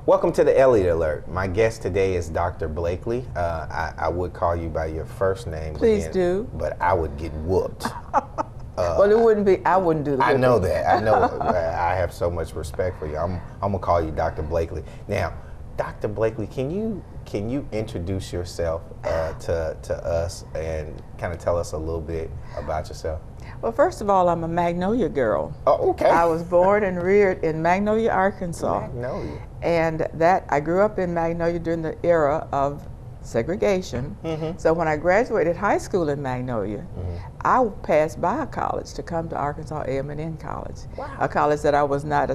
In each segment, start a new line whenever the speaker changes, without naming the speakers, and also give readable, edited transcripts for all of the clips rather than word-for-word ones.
Welcome to the Elliott Alert. My guest today is Dr. Blakely. I would call you by your first name.
Please do.
But I would get whooped.
Well, it wouldn't be, I wouldn't do the
I know that. I know. I have so much respect for you. I'm gonna call you Dr. Blakely. Now, Dr. Blakely, can you introduce yourself to us and kind of tell us a little bit about yourself?
Well, first of all, I'm a Magnolia girl.
Oh, okay.
I was born and reared in Magnolia, Arkansas.
Magnolia.
And I grew up in Magnolia during the era of segregation.
Mm-hmm.
So when I graduated high school in Magnolia, I passed by a college to come to Arkansas A&M College.
Wow.
A college that I was not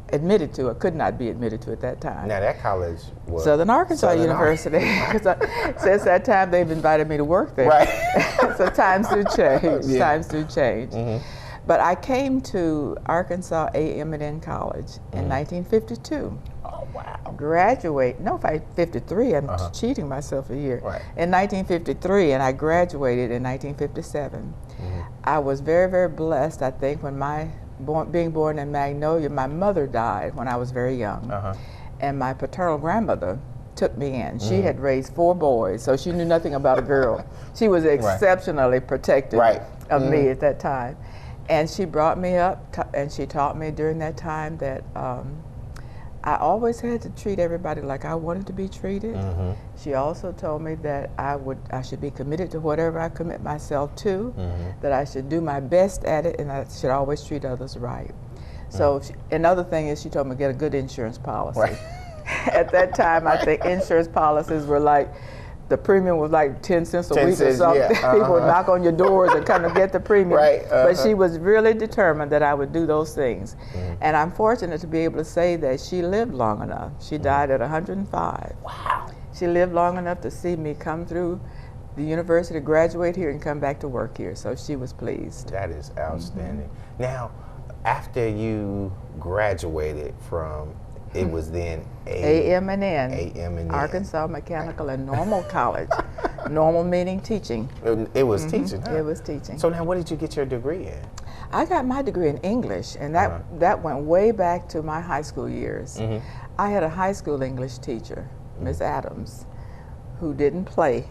admitted to, or could not be admitted to at that time.
Now that college was
Southern Arkansas University. Since that time, they've invited me to work there.
Right.
So times do change.
Yeah.
Times do change.
Mm-hmm.
But I came to Arkansas A&M College in 1952.
Oh, wow.
53. I'm cheating myself a year.
Right.
In 1953, and I graduated in 1957. I was very, very blessed, I think, when being born in Magnolia, my mother died when I was very young. And my paternal grandmother took me in. She had raised 4 boys, so she knew nothing about a girl. She was exceptionally protective of me at that time. And she brought me up, and she taught me during that time that I always had to treat everybody like I wanted to be treated. She also told me that I should be committed to whatever I commit myself to, that I should do my best at it, and I should always treat others right. So another thing is she told me to get a good insurance policy.
Right.
At that time, I think insurance policies were like, the premium was like 10 cents a week or something.
Yeah.
People would knock on your doors and kind of get the premium. But she was really determined that I would do those things. And I'm fortunate to be able to say that she lived long enough. She died at 105.
Wow.
She lived long enough to see me come through the university, graduate here, and come back to work here. So she was pleased.
That is outstanding. Now, after you graduated from, it was then
A&M, Arkansas Mechanical and Normal College. Normal meaning teaching.
It was teaching, huh?
It was teaching.
So now what did you get your degree in?
I got my degree in English, and that went way back to my high school years. I had a high school English teacher, Miss Adams, who didn't play.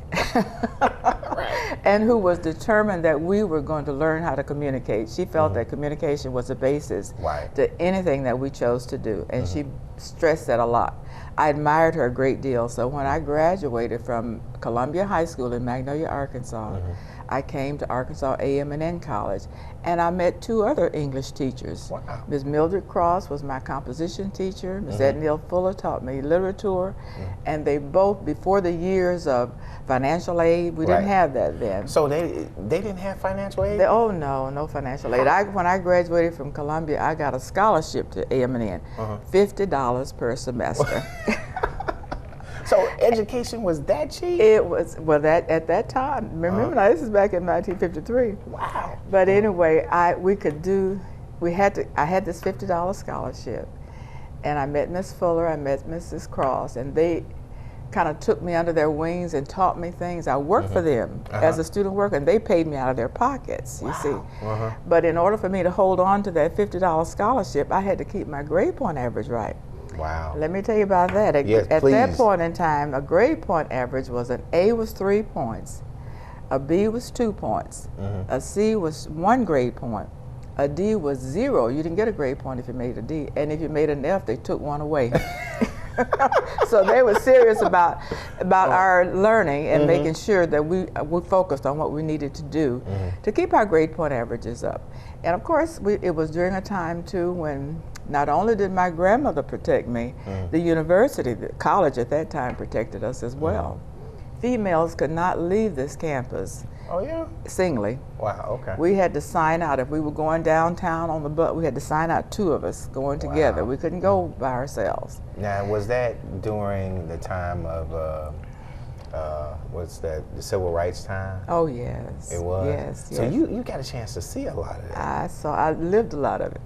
And who was determined that we were going to learn how to communicate. She felt that communication was the basis to anything that we chose to do, and she stressed that a lot. I admired her a great deal, so when I graduated from Columbia High School in Magnolia, Arkansas, I came to Arkansas A&M College, and I met 2 other English teachers.
Wow.
Ms. Mildred Cross was my composition teacher. Ms. Edneal Fuller taught me literature, and they both, before the years of financial aid, we didn't have that then.
So they didn't have financial aid?
Oh no, no financial aid. When I graduated from Columbia, I got a scholarship to A&M, $50 per semester.
So education was that cheap?
It was, well, at that time, remember now, this is back in 1953.
Wow.
But anyway, I had this $50 scholarship, and I met Miss Fuller, I met Mrs. Cross, and they kind of took me under their wings and taught me things. I worked for them as a student worker, and they paid me out of their pockets, you see. But in order for me to hold on to that $50 scholarship, I had to keep my grade point average right.
Wow.
Let me tell you about that.
Yes,
at
please.
that point in time, a grade point average was an A was 3 points, a B was 2 points, a C was 1 grade point, a D was 0. You didn't get a grade point if you made a D, and if you made an F, they took 1 away. So they were serious about our learning and making sure that we focused on what we needed to do to keep our grade point averages up. And of course, it was during a time too when not only did my grandmother protect me, the university, the college at that time protected us as well. Females could not leave this campus singly.
Wow, okay.
We had to sign out. If we were going downtown on the bus, we had to sign out, 2 of us going together. We couldn't go by ourselves.
Now, was that during the time of, what's that, the civil rights time?
Oh, yes.
It was?
Yes,
So
yes.
you got a chance to see a lot of that.
I lived a lot of it.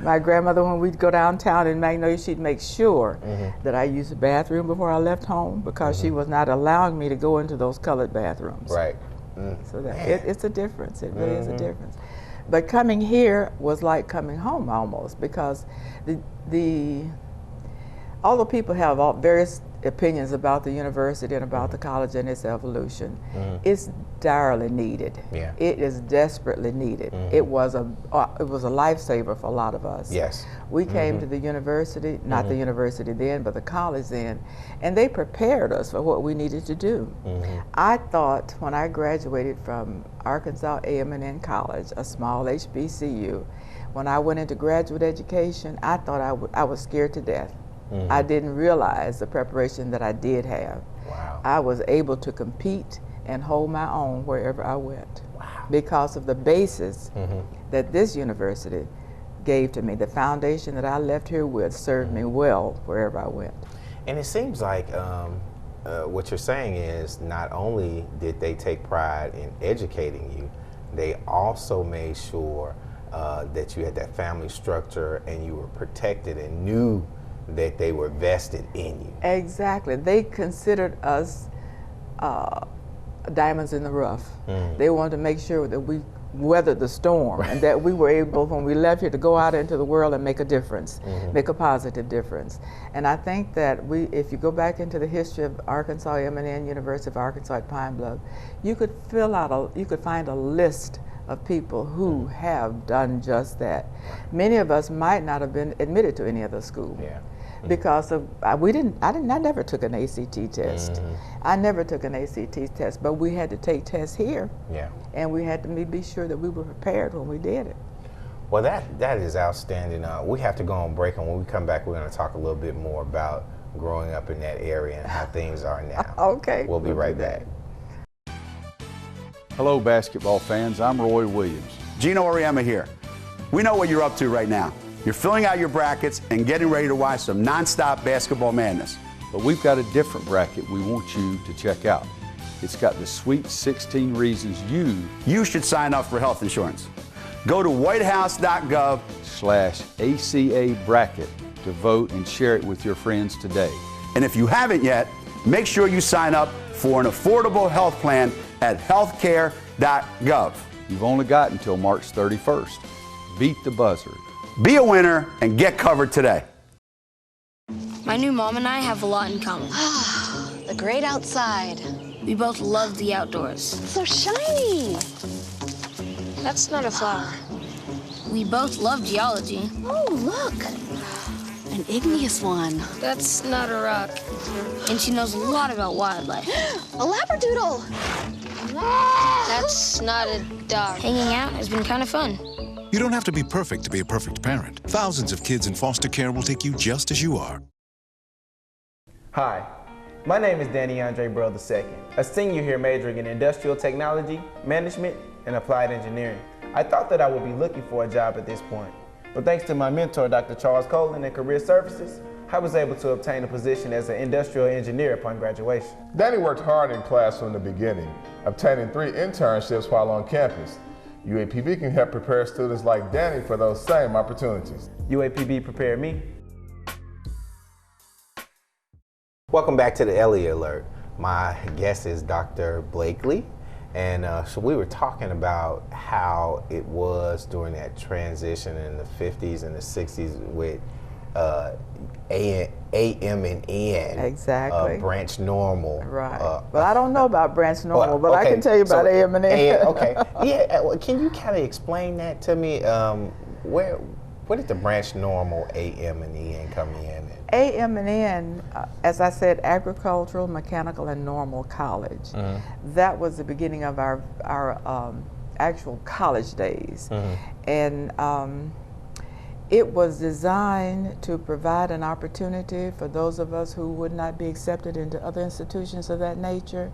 My grandmother, when we'd go downtown in Magnolia, she'd make sure that I used the bathroom before I left home, because she was not allowing me to go into those colored bathrooms.
Right.
So that it's a difference. It really is a difference. But coming here was like coming home almost, because although people have various opinions about the university and about the college and its evolution, it's direly needed.
Yeah.
It is desperately needed. It was a lifesaver for a lot of us.
Yes.
We came to the university, not the university then, but the college then, and they prepared us for what we needed to do. I thought when I graduated from Arkansas A&M College, a small HBCU, when I went into graduate education, I thought I was scared to death. I didn't realize the preparation that I did have.
Wow.
I was able to compete and hold my own wherever I went.
Wow.
Because of the basis that this university gave to me. The foundation that I left here with served me well wherever I went.
And it seems like what you're saying is not only did they take pride in educating you, they also made sure that you had that family structure and you were protected and knew that they were vested in you.
Exactly. They considered us diamonds in the rough. They wanted to make sure that we weathered the storm and that we were able, when we left here, to go out into the world and make a difference, make a positive difference. And I think that if you go back into the history of Arkansas A&M, University of Arkansas at Pine Bluff, you could find a list of people who have done just that. Many of us might not have been admitted to any other school.
Yeah.
Because of I never took an ACT test. I never took an ACT test, but we had to take tests here.
Yeah.
And we had to be sure that we were prepared when we did it.
Well, that is outstanding. We have to go on break, and when we come back, we're going to talk a little bit more about growing up in that area and how things are now.
Okay.
We'll be right back.
Hello, basketball fans. I'm Roy Williams.
Gino Auriemma here. We know what you're up to right now. You're filling out your brackets and getting ready to watch some nonstop basketball madness.
But we've got a different bracket we want you to check out. It's got the sweet 16 reasons
you should sign up for health insurance. Go to whitehouse.gov/ACA bracket to vote and share it with your friends today. And if you haven't yet, make sure you sign up for an affordable health plan at healthcare.gov.
You've only got until March 31st. Beat the buzzer.
Be a winner and get covered today.
My new mom and I have a lot in common.
The great outside.
We both love the outdoors.
It's so shiny.
That's not a flower. We both love geology.
Oh, look. An igneous one.
That's not a rock. And she knows a lot about wildlife.
A labradoodle.
That's not a dog. Hanging out has been kind of fun.
You don't have to be perfect to be a perfect parent. Thousands of kids in foster care will take you just as you are.
Hi, my name is Danny Andre Burrell II, a senior here majoring in industrial technology, management, and applied engineering. I thought that I would be looking for a job at this point, but thanks to my mentor, Dr. Charles Colin, and Career Services, I was able to obtain a position as an industrial engineer upon graduation.
Danny worked hard in class from the beginning, obtaining 3 internships while on campus. UAPB can help prepare students like Danny for those same opportunities.
UAPB prepared me.
Welcome back to the Elliott Alert. My guest is Dr. Blakely, and so we were talking about how it was during that transition in the 50s and the 60s with A&M.
Exactly.
Branch Normal.
Right. Well, I don't know about Branch Normal, but
okay,
I can tell you about A&M.
Okay. Yeah. Well, can you kind of explain that to me? Where did the Branch Normal A&M come in?
A&M, as I said, agricultural, mechanical, and normal college. That was the beginning of our actual college days, and it was designed to provide an opportunity for those of us who would not be accepted into other institutions of that nature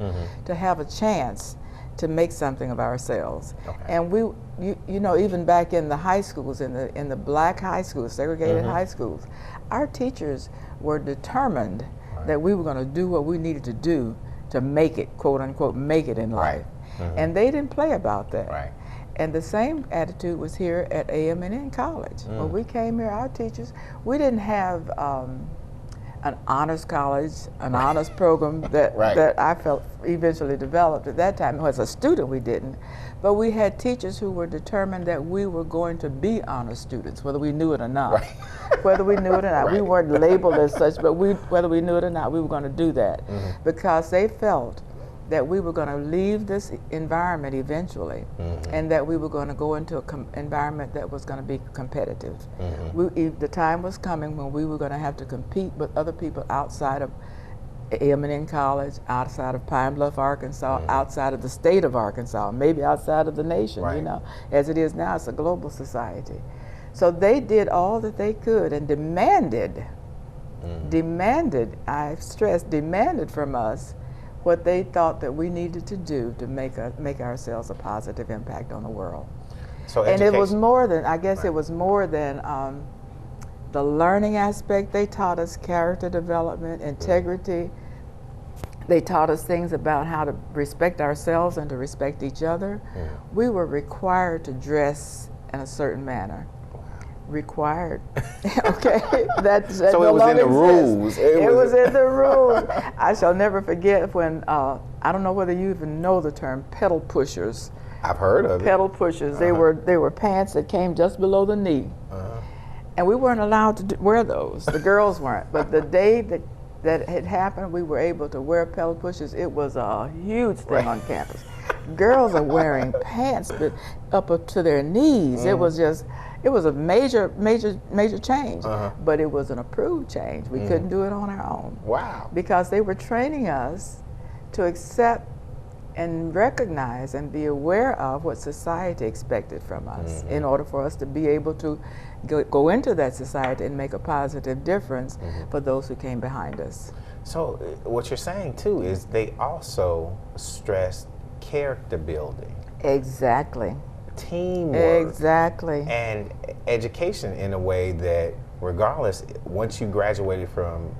to have a chance to make something of ourselves. Okay. And we, you know, even back in the high schools, in the black high schools, segregated high schools, our teachers were determined that we were going to do what we needed to do to make it, quote unquote, make it in life. And they didn't play about that.
Right.
And the same attitude was here at A&M College. When we came here, our teachers, we didn't have an honors college, an honors program that that I felt eventually developed. At that time, as a student, we didn't, but we had teachers who were determined that we were going to be honors students, whether we knew it or not. Whether we knew it or not, we weren't labeled as such, but whether we knew it or not, we were going to do that because they felt that we were going to leave this environment eventually, and that we were going to go into an environment that was going to be competitive. The time was coming when we were going to have to compete with other people outside of Emeritus College, outside of Pine Bluff, Arkansas, outside of the state of Arkansas, maybe outside of the nation, you know. As it is now, it's a global society. So they did all that they could and demanded, I stress, demanded from us what they thought that we needed to do to make ourselves a positive impact on the world.
So
and it was more than, I guess it was more than the learning aspect. They taught us character development, integrity. They taught us things about how to respect ourselves and to respect each other. We were required to dress in a certain manner. Required. Okay, that
so
no
it was in the rules.
It was in the rules. I shall never forget when I don't know whether you even know the term pedal pushers.
I've heard of it.
Pedal pushers. They were pants that came just below the knee, and we weren't allowed to wear those. The girls weren't. But the day that had happened, we were able to wear pedal pushers. It was a huge thing on campus. Girls are wearing pants but up to their knees. It was just. It was a major change, but it was an approved change. We couldn't do it on our own.
Wow.
Because they were training us to accept and recognize and be aware of what society expected from us in order for us to be able to go into that society and make a positive difference for those who came behind us.
So what you're saying too is they also stressed character building. Exactly. Teamwork.
Exactly.
And education in a way that regardless, once you graduated from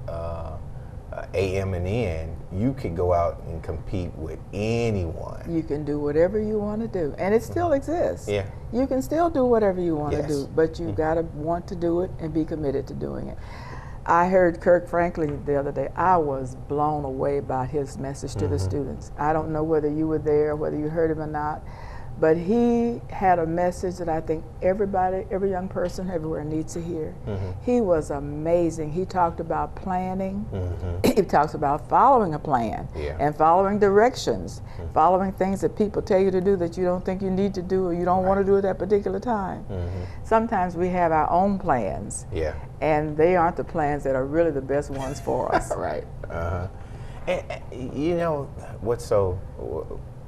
AM and N, you could go out and compete with anyone.
You can do whatever you want to do. And it still exists.
Yeah.
You can still do whatever you want to do, but you got to want to do it and be committed to doing it. I heard Kirk Franklin the other day. I was blown away by his message to the students. I don't know whether you were there, whether you heard him or not, but he had a message that I think every young person everywhere needs to hear. He was amazing. He talked about planning. He talks about following a plan and following directions, following things that people tell you to do that you don't think you need to do or you don't want to do at that particular time. Sometimes we have our own plans, and they aren't the plans that are really the best ones for us.
And you know what's so,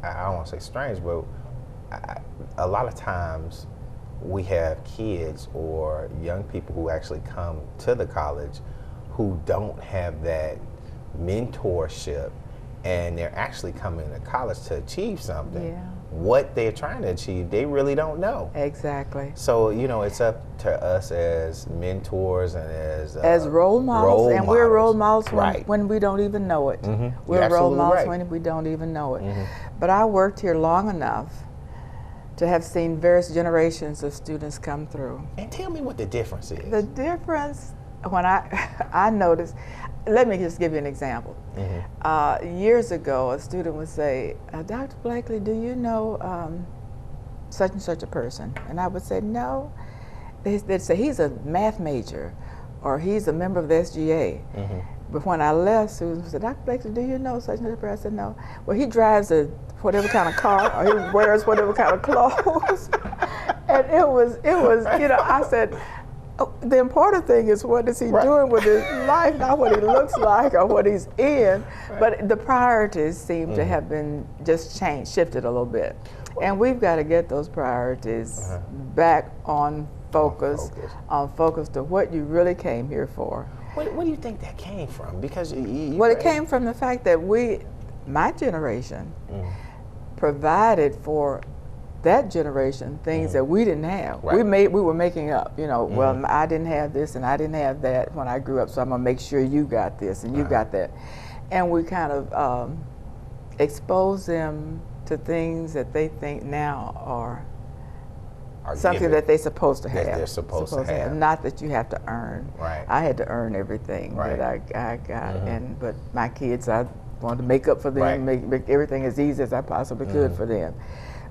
I don't want to say strange, but a lot of times we have kids or young people who actually come to the college who don't have that mentorship, and they're actually coming to college to achieve something. What they're trying to achieve, they really don't know.
Exactly.
So, you know, it's up to us as mentors and
as role models. And we're role models when we don't even know it. We're role models when we don't even know it. But I worked here long enough to have seen various generations of students come through.
And tell me what the difference is.
The difference, when I noticed, let me just give you an example. Years ago, a student would say, Dr. Blakely, do you know such and such a person? And I would say, no. They'd say, he's a math major, or he's a member of the SGA. But when I left, Susan said, Dr. Blakely, do you know such and such a person? I said, no. Well, he drives a whatever kind of car, or he wears whatever kind of clothes. And it was, you know, I said, the important thing is what is he doing with his life, not what he looks like or what he's in. But the priorities seem to have been just shifted a little bit. And we've got to get those priorities back on focus to what you really came here for.
What do you think that came from? Because
well, it came from the fact that my generation, provided for that generation things that we didn't have. We were making up, you know, well, I didn't have this and I didn't have that when I grew up, so I'm gonna make sure you got this and you got that. And we kind of expose them to things that they think now are something
given,
that they're supposed to have.
that they're supposed to have.
Not that you have to earn.
Right.
I had to earn everything
Right.
that I got, but my kids, I wanted to make up for them,
Right.
make everything as easy as I possibly could for them.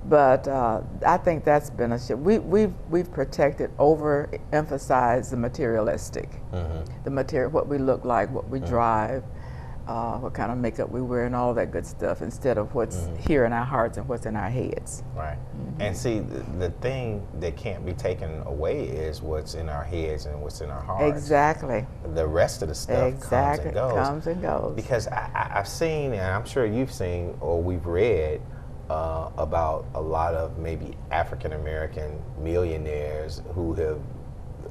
But I think that's been a shift. We've protected, overemphasized the materialistic, the material, what we look like, what we drive, what kind of makeup we wear, and all that good stuff, instead of what's here in our hearts and what's in our heads.
Right. And see, the thing that can't be taken away is what's in our heads and what's in our hearts.
Exactly.
The rest of the stuff comes and goes. Because I've seen, and I'm sure you've seen, or we've read, about a lot of maybe African American millionaires who have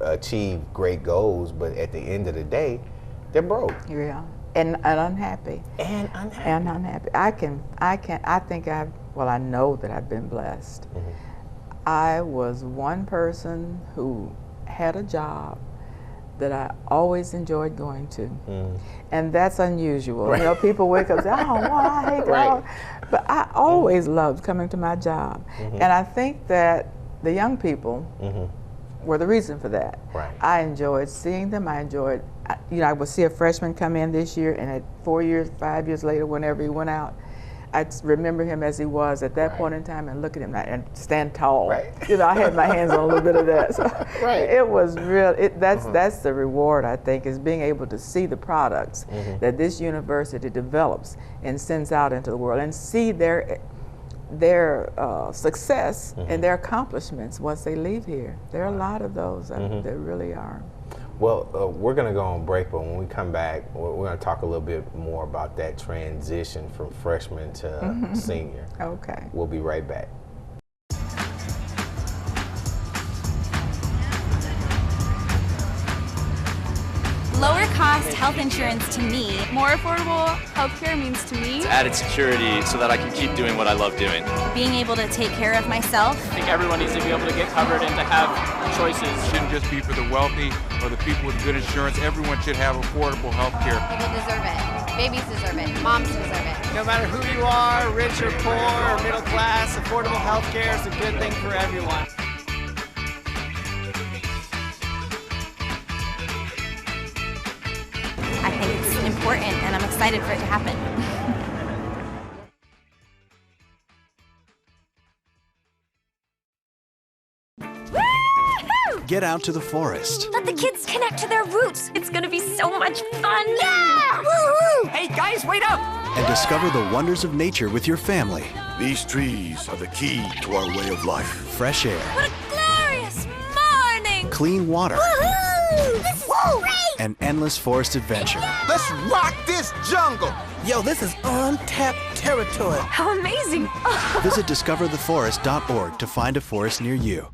achieved great goals, but at the end of the day, they're broke.
Yeah, and unhappy. And unhappy. I know that I've been blessed. I was one person who had a job that I always enjoyed going to. And that's unusual.
Right.
You know, people wake up and say, oh, well, I hate that. But I always loved coming to my job. And I think that the young people were the reason for that.
Right.
I enjoyed seeing them. I enjoyed, you know, I would see a freshman come in this year, and at 4 years, 5 years later, whenever he went out, I'd remember him as he was at that point in time and look at him and stand tall.
Right.
You know, I had my hands on a little bit of that. So
Right.
it was real. That's the reward, I think, is being able to see the products that this university develops and sends out into the world, and see their success and their accomplishments once they leave here. There are a lot of those. There really are.
Well, we're going to go on break, but when we come back, we're going to talk a little bit more about that transition from freshman to senior.
Okay.
We'll be right back.
Lower cost health insurance to me.
More affordable healthcare means to me
added security so that I can keep doing what I love doing.
Being able to take care of myself.
I think everyone needs to be able to get covered and to have choices.
It shouldn't just be for the wealthy or the people with good insurance. Everyone should have affordable health care.
People deserve it. Babies deserve it. Moms deserve it.
No matter who you are, rich or poor or middle class, affordable health care is a good thing for everyone.
I think it's important, and I'm excited for it to happen.
Get out to the forest.
Let the kids connect to their roots. It's gonna be so much fun.
Yeah! Woo-hoo! Hey guys, wait up!
And discover the wonders of nature with your family.
These trees are the key to our way of life.
Fresh air.
What a glorious morning!
Clean water.
Woohoo! This is great!
An endless forest adventure.
Let's rock this jungle!
Yo, this is untapped territory.
How amazing!
Visit discovertheforest.org to find a forest near you.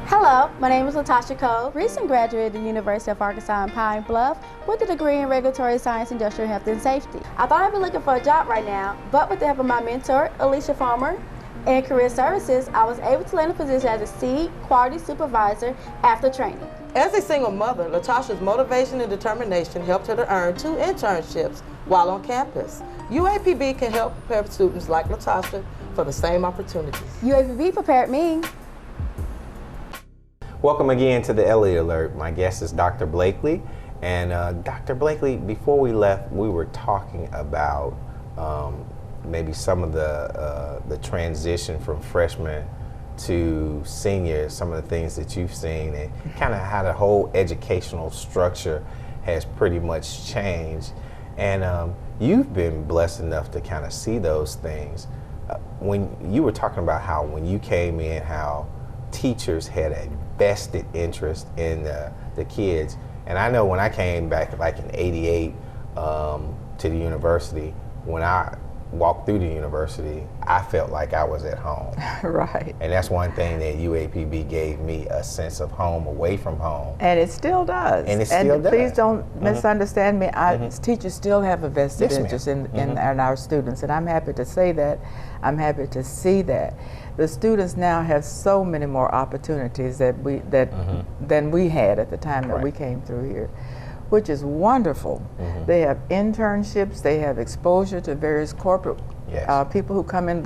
Hello, my name is Latasha Cole, recent graduate of the University of Arkansas in Pine Bluff with a degree in Regulatory Science, Industrial Health and Safety. I thought I'd be looking for a job right now, but with the help of my mentor, Alicia Farmer, and Career Services, I was able to land a position as a seed quality supervisor after training.
As a single mother, Latasha's motivation and determination helped her to earn 2 internships while on campus. UAPB can help prepare students like Latasha for the same opportunities.
UAPB prepared me.
Welcome again to the Elliott Alert. My guest is Dr. Blakely. And Dr. Blakely, before we left, we were talking about maybe some of the transition from freshman to senior, some of the things that you've seen, and kind of how the whole educational structure has pretty much changed. And you've been blessed enough to kind of see those things. When you were talking about how when you came in, how teachers had a vested interest in the kids. And I know when I came back like in '88 to the university, when I walked through the university, I felt like I was at home.
Right.
And that's one thing that UAPB gave me, a sense of home away from home.
And it still does.
And it still does.
Please don't misunderstand me. Teachers still have a vested interest in our students, and I'm happy to say that. I'm happy to see that. The students now have so many more opportunities than we had at the time that we came through here. which is wonderful. They have internships, they have exposure to various corporate people who come in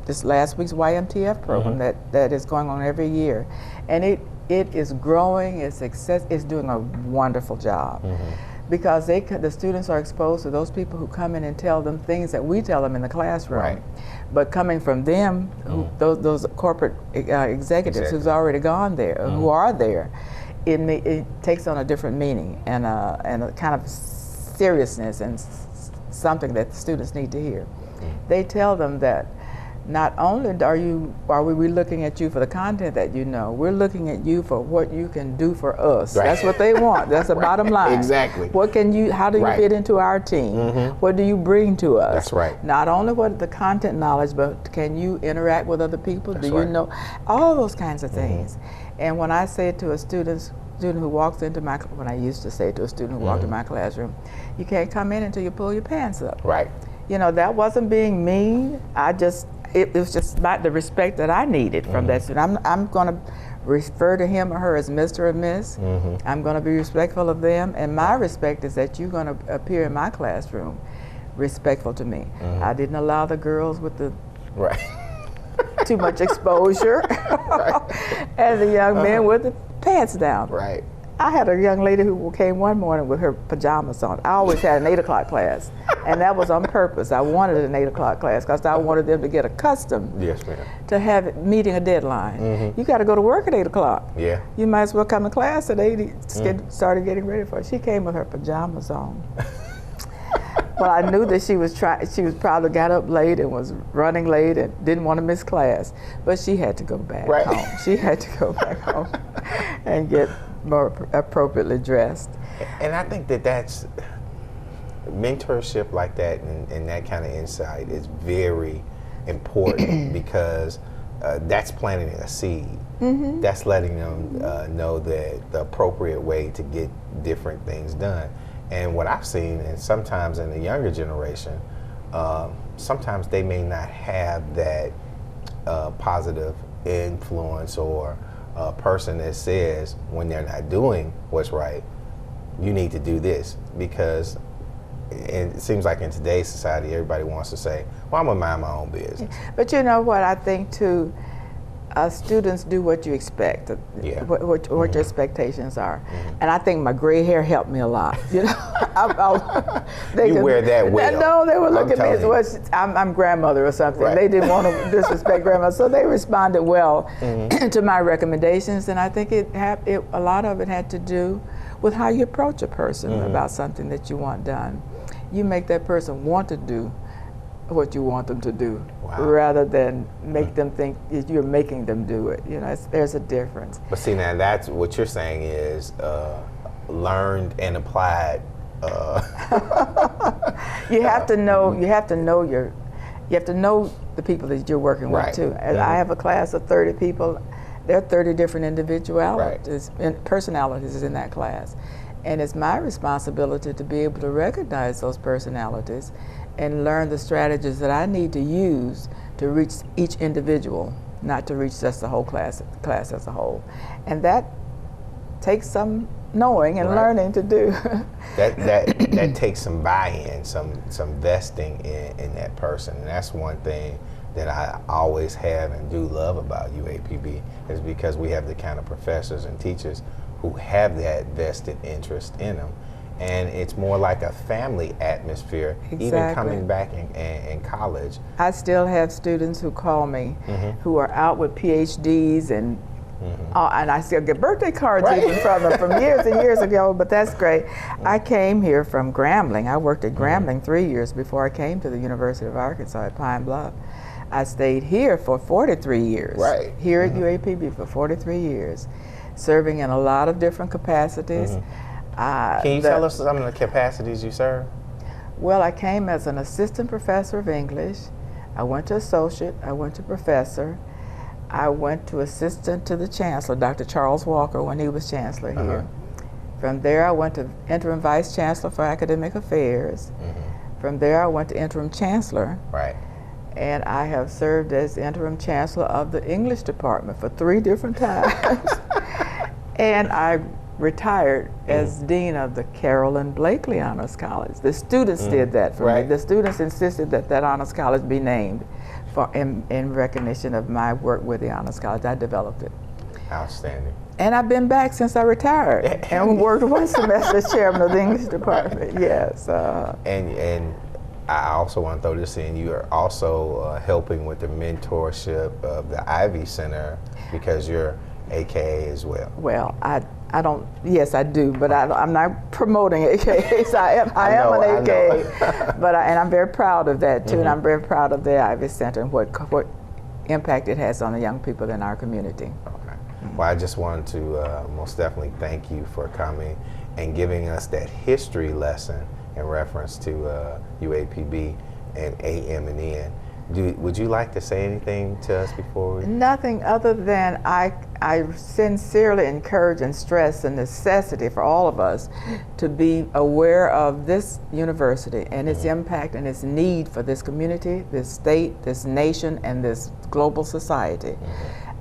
this last week's YMTF program that is going on every year. And it is growing, it's doing a wonderful job. Because the students are exposed to those people who come in and tell them things that we tell them in the classroom. Right. But coming from them, those corporate executives who's already gone there, who are there, it takes on a different meaning and a kind of seriousness and something that the students need to hear. They tell them that not only are we looking at you for the content that you know, we're looking at you for what you can do for us. Right. That's what they want. That's the bottom line.
Exactly.
How do you fit into our team? What do you bring to us?
That's right.
Not only what the content knowledge, but can you interact with other people? Do you know all those kinds of things? And when I say to a student who walks into when I used to say to a student who walked in my classroom, you can't come in until you pull your pants up.
Right.
You know, that wasn't being mean. It was just not the respect that I needed from that student. I'm going to refer to him or her as Mr. or Miss. I'm going to be respectful of them, and my respect is that you're going to appear in my classroom respectful to me. I didn't allow the girls with the too much exposure, and the young men with the pants down.
Right.
I had a young lady who came one morning with her pajamas on. I always had an 8 o'clock class, and that was on purpose. I wanted an 8 o'clock class because I wanted them to get accustomed to meeting a deadline. You got to go to work at 8 o'clock.
Yeah.
You might as well come to class at 8, started getting ready for it. She came with her pajamas on. Well, I knew that she was probably got up late and was running late and didn't want to miss class, but she had to go back home. She had to go back home and get more appropriately dressed.
And I think that's mentorship like that and that kind of insight is very important because that's planting a seed. That's letting them know that the appropriate way to get different things done. And what I've seen, and sometimes in the younger generation, sometimes they may not have that positive influence or person that says when they're not doing what's right, you need to do this. Because it seems like in today's society, everybody wants to say, well, I'm gonna mind my own business.
But you know what, I think too, students do what you expect, what your expectations are. And I think my gray hair helped me a lot. You know,
you wear that well.
No, they were looking at me as I'm grandmother or something. They didn't want to disrespect grandma, so they responded well to my recommendations. And I think a lot of it had to do with how you approach a person about something that you want done. You make that person want to do what you want them to do, rather than make them think you're making them do it. You know, there's a difference.
But see, now that's what you're saying is learned and applied.
You have to know. You have to know the people that you're working with too. I have a class of 30 people. There are 30 different individualities and personalities in that class, and it's my responsibility to be able to recognize those personalities and learn the strategies that I need to use to reach each individual, not to reach just the whole class as a whole. And that takes some knowing and learning to do.
that takes some buy-in, some vesting in that person. And that's one thing that I always have and do love about UAPB is because we have the kind of professors and teachers who have that vested interest in them. And it's more like a family atmosphere, even coming back in college.
I still have students who call me who are out with Ph.D s and I still get birthday cards even from them from years and years ago, but that's great. I came here from Grambling. I worked at Grambling 3 years before I came to the University of Arkansas at Pine Bluff. I stayed here for 43 years, here at UAPB for 43 years, serving in a lot of different capacities.
Can you tell us some of the capacities you serve?
Well, I came as an assistant professor of English. I went to associate. I went to professor. I went to assistant to the chancellor, Dr. Charles Walker, when he was chancellor here. From there, I went to interim vice chancellor for academic affairs. From there, I went to interim chancellor. And I have served as interim chancellor of the English department for 3 different times. And I retired as Dean of the Carolyn Blakely Honors College. The students did that for me. The students insisted that that Honors College be named in recognition of my work with the Honors College. I developed it.
Outstanding.
And I've been back since I retired and worked one semester as chairman of the English department. Yes.
And I also want to throw this in. You are also helping with the mentorship of the Ivy Center because you're AKA as well.
Well, I don't. Yes, I do, but I'm not promoting AKAs. I am an AKA, but and I'm very proud of that too. And I'm very proud of the Ivy Center and what impact it has on the young people in our community.
Well, I just wanted to most definitely thank you for coming and giving us that history lesson in reference to UAPB and AM and N. Would you like to say anything to us before we?
Nothing other than I sincerely encourage and stress the necessity for all of us to be aware of this university and its impact and its need for this community, this state, this nation, and this global society.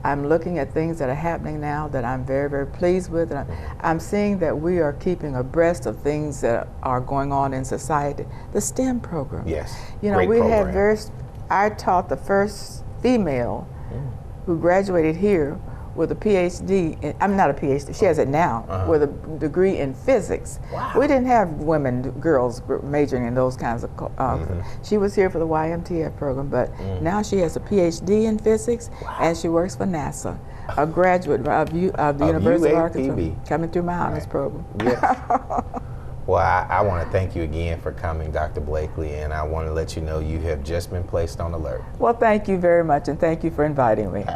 I'm looking at things that are happening now that I'm very, very pleased with. I'm seeing that we are keeping abreast of things that are going on in society. The STEM program.
Yes.
You know, we have I taught the first female who graduated here with a Ph.D. I'm not a Ph.D. She has it now with a degree in physics. Wow. We didn't have girls majoring in those kinds of. She was here for the YMTF program, but now she has a Ph.D. in physics, and she works for NASA. A graduate of the University of Arkansas, coming through my honors program.
Yes. Well, I want to thank you again for coming, Dr. Blakely, and I want to let you know you have just been placed on alert.
Well, thank you very much, and thank you for inviting me.